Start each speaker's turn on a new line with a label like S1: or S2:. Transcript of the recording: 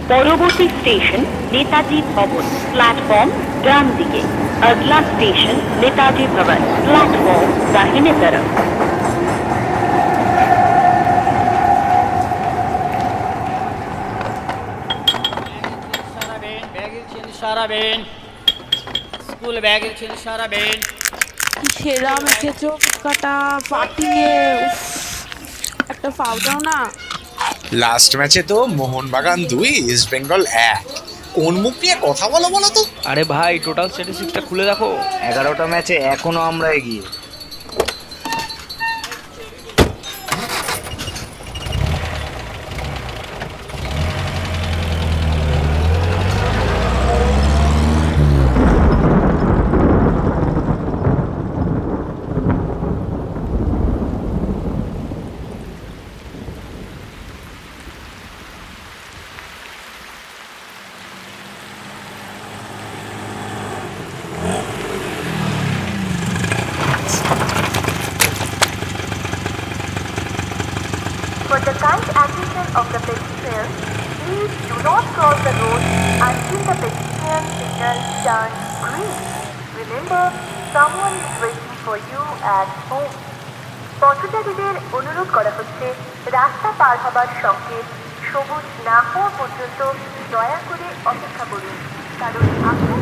S1: পরবর্তী স্টেশন নেতাজি ভবন, প্ল্যাটফর্ম ডান দিকে। अगला स्टेशन नेताजी भवन, प्लेटफॉर्म दाहिने तरफ।
S2: সারাবেন স্কুল ব্যাগের ছিল সারাবেন।
S3: সেরা মেখেছো ফুচকাটা ফাটিয়ে, একটা ফাউ দাও না।
S4: লাস্ট ম্যাচে তো মোহনবাগান 2 ইস্ট বেঙ্গল 1। কোন মুখ নিয়ে কথা বলো বলো তো?
S5: আরে ভাই টোটাল স্ট্যাটিস্টিক্সটা খুলে দেখো, 11টা ম্যাচে এখনো আমরা এগিয়ে।
S6: For the kind attention of the pedestrians, please do not cross the road until the pedestrian signal turns green. Remember, someone is waiting for you at home. পথচারীদের অনুরোধ করা হচ্ছে রাস্তা পার হবার সংকেত সবুজ না হওয়া পর্যন্ত দয়া করে অপেক্ষা করুন, কারণ আপনার